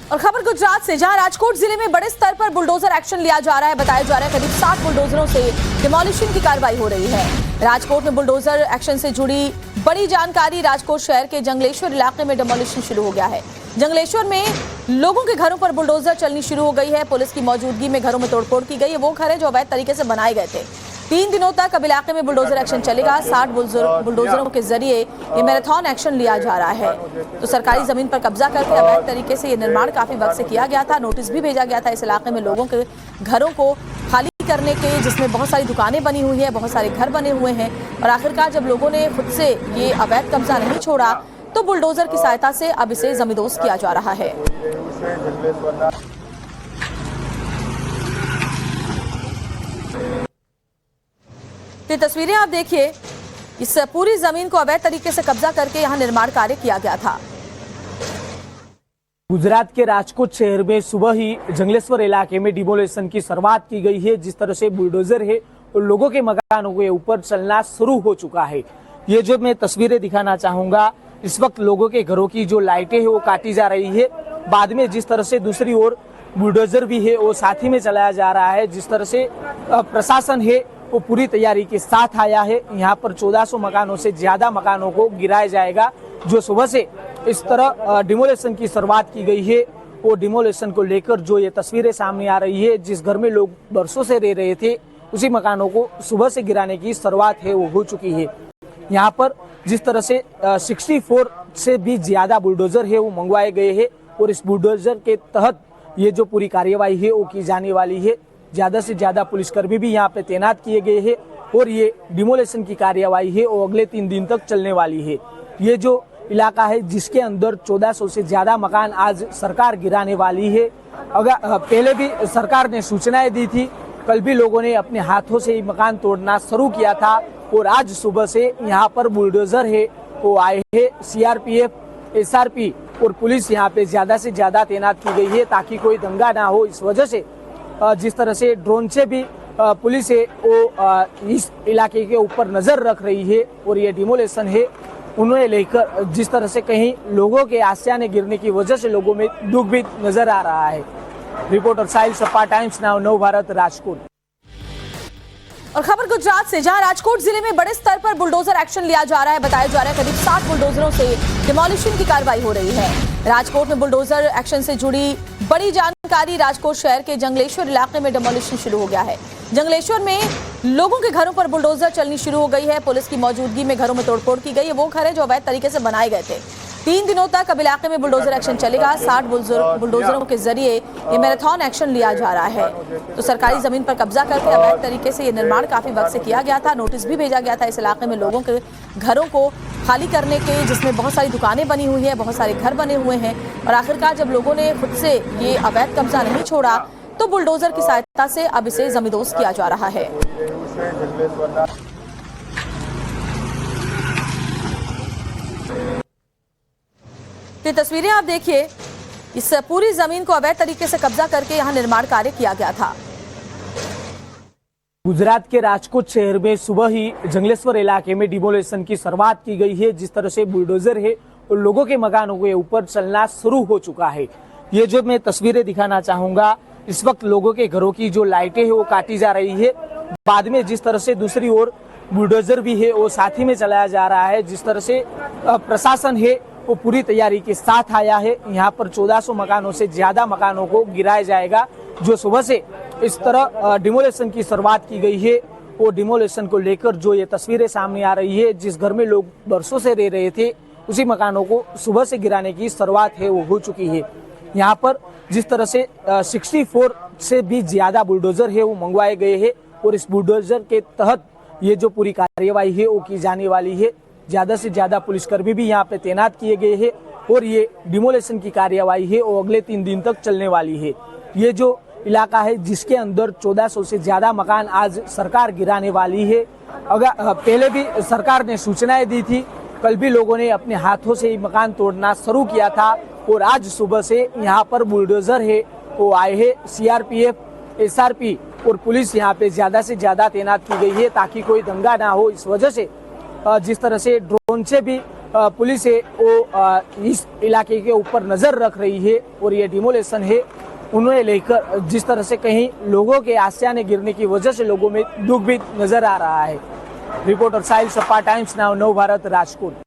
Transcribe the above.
और खबर गुजरात से, जहां राजकोट जिले में बड़े स्तर पर बुलडोजर एक्शन लिया जा रहा है। बताया जा रहा है करीब 60 बुलडोजरों से डिमोलिशन की कार्रवाई हो रही है। राजकोट में बुलडोजर एक्शन से जुड़ी बड़ी जानकारी। राजकोट शहर के जंगलेश्वर इलाके में डिमोलिशन शुरू हो गया है। जंगलेश्वर में लोगों के घरों पर बुलडोजर चलनी शुरू हो गई है। पुलिस की मौजूदगी में घरों में तोड़फोड़ की गई है। वो घर है जो अवैध तरीके से बनाए गए थे। 3 दिनों तक अब इलाके में बुलडोजर एक्शन चलेगा। 60 बुलडोजरों के जरिए ये मैराथन एक्शन लिया जा रहा है। तो सरकारी जमीन पर कब्जा करके अवैध तरीके से ये निर्माण काफी वक्त से किया गया था। नोटिस भी भेजा गया था इस इलाके में लोगों के घरों को खाली करने के, जिसमें बहुत सारी दुकानें बनी हुई है, बहुत सारे घर बने हुए हैं। और आखिरकार जब लोगों ने खुद से ये अवैध कब्जा नहीं छोड़ा तो बुलडोजर की सहायता से अब इसे जमींदोज किया जा रहा है। ये तस्वीरें आप देखिए, इस पूरी जमीन को अवैध तरीके से कब्जा करके यहां निर्माण कार्य किया गया था। गुजरात के राजकोट शहर में सुबह ही जंगलेश्वर इलाके में डिमोलेशन की शुरुआत की गई है। जिस तरह से बुलडोजर है और लोगों के मकानों के ऊपर चलना शुरू हो चुका है। ये जो मैं तस्वीरें दिखाना चाहूंगा, इस वक्त लोगों के घरों की जो लाइटें है वो काटी जा रही है। बाद में जिस तरह से दूसरी ओर बुलडोजर भी है वो साथ ही में चलाया जा रहा है। जिस तरह से प्रशासन है वो पूरी तैयारी के साथ आया है। यहाँ पर 1400 मकानों से ज्यादा मकानों को गिराया जाएगा। जो सुबह से इस तरह डिमोलेशन की शुरुआत की गई है, वो डिमोलेशन को लेकर जो ये तस्वीरें सामने आ रही है, जिस घर में लोग बरसों से रह रहे थे उसी मकानों को सुबह से गिराने की शुरुआत है वो हो चुकी है। यहाँ पर जिस तरह से 64 से भी ज्यादा बुलडोजर है वो मंगवाए गए हैं और इस बुलडोजर के तहत ये जो पूरी कार्यवाही है वो की जाने वाली है। ज्यादा से ज्यादा पुलिसकर्मी भी यहाँ पे तैनात किए गए हैं और ये डिमोलेशन की कार्यवाही है वो अगले 3 दिन तक चलने वाली है। ये जो इलाका है जिसके अंदर 1400 से ज्यादा मकान आज सरकार गिराने वाली है। अगर पहले भी सरकार ने सूचनाएं दी थी, कल भी लोगों ने अपने हाथों से मकान तोड़ना शुरू किया था और आज सुबह से यहाँ पर बुलडोजर है वो आए हैं। सीआरपीएफ, एसआरपी और पुलिस यहाँ पे ज्यादा से ज्यादा तैनात की गई है ताकि कोई दंगा ना हो। इस वजह से जिस तरह से ड्रोन से भी पुलिस है वो इस इलाके के ऊपर नजर रख रही है और ये डिमोलेशन है उन्हें लेकर जिस तरह से कहीं लोगों के आशियाने गिरने की वजह से लोगों में दुख भी नजर आ रहा है। रिपोर्टर साहिल सप्पा, टाइम्स नाउ, नव भारत, राजकोट। और खबर गुजरात से, जहां राजकोट जिले में बड़े स्तर पर बुलडोजर एक्शन लिया जा रहा है। बताया जा रहा है करीब 60 बुलडोजरों से डिमोलिशन की कार्रवाई हो रही है। राजकोट में बुलडोजर एक्शन से जुड़ी बड़ी जानकारी। राजकोट शहर के जंगलेश्वर इलाके में डिमोलिशन शुरू हो गया है। जंगलेश्वर में लोगों के घरों पर बुलडोजर चलनी शुरू हो गई है। पुलिस की मौजूदगी में घरों में तोड़फोड़ की गई है। वो घर है जो अवैध तरीके से बनाए गए थे। 3 दिनों तक अब इलाके में बुलडोजर एक्शन चलेगा। 60 बुलडोजरों के जरिए ये मैराथन एक्शन लिया जा रहा है। तो सरकारी जमीन पर कब्जा करके अवैध तरीके से ये निर्माण काफी वक्त से किया गया था। नोटिस भी भेजा गया था इस इलाके में लोगों के घरों को खाली करने के, जिसमें बहुत सारी दुकानें बनी हुई है, बहुत सारे घर बने हुए हैं। और आखिरकार जब लोगों ने खुद से ये अवैध कब्जा नहीं छोड़ा तो बुलडोजर की सहायता से अब इसे जमींदोज किया जा रहा है। ये तस्वीरें आप देखिए, इस पूरी जमीन को अवैध तरीके से कब्जा करके यहां निर्माण कार्य किया गया था। गुजरात के राजकोट शहर में सुबह ही जंगलेश्वर इलाके में डिमोलेशन की शुरुआत की गई है। जिस तरह से बुलडोजर है और लोगों के मकानों के ऊपर चलना शुरू हो चुका है। ये जो मैं तस्वीरें दिखाना चाहूंगा, इस वक्त लोगों के घरों की जो लाइटें है वो काटी जा रही है। बाद में जिस तरह से दूसरी ओर बुलडोजर भी है वो साथ ही में चलाया जा रहा है। जिस तरह से प्रशासन है वो पूरी तैयारी के साथ आया है। यहाँ पर 1400 मकानों से ज्यादा मकानों को गिराया जाएगा। जो सुबह से इस तरह डिमोलेशन की शुरुआत की गई है, वो डिमोलेशन को लेकर जो ये तस्वीरें सामने आ रही है, जिस घर में लोग बरसों से रह रहे थे उसी मकानों को सुबह से गिराने की शुरुआत है वो हो चुकी है। यहाँ पर जिस तरह से 64 से भी ज्यादा बुलडोजर है वो मंगवाए गए हैं और इस बुलडोजर के तहत ये जो पूरी कार्यवाही है वो की जाने वाली है। ज्यादा से ज्यादा पुलिसकर्मी भी यहाँ पे तैनात किए गए हैं और ये डिमोलेशन की कार्यवाही है वो अगले 3 दिन तक चलने वाली है। ये जो इलाका है जिसके अंदर 1400 से ज्यादा मकान आज सरकार गिराने वाली है। अगर पहले भी सरकार ने सूचनाएं दी थी, कल भी लोगों ने अपने हाथों से मकान तोड़ना शुरू किया था और आज सुबह से यहाँ पर बुलडोजर है वो आए हैं। सीआरपीएफ, एसआरपी और पुलिस यहाँ पे ज्यादा से ज्यादा तैनात की गई है ताकि कोई दंगा ना हो। इस वजह से जिस तरह से ड्रोन से भी पुलिस है वो इस इलाके के ऊपर नजर रख रही है और ये डिमोलेशन है उन्हें लेकर जिस तरह से कहीं लोगों के आस्याने गिरने की वजह से लोगों में दुख भी नजर आ रहा है। रिपोर्टर साहिल सप्पा, टाइम्स नाउ, नव भारत, राजकोट।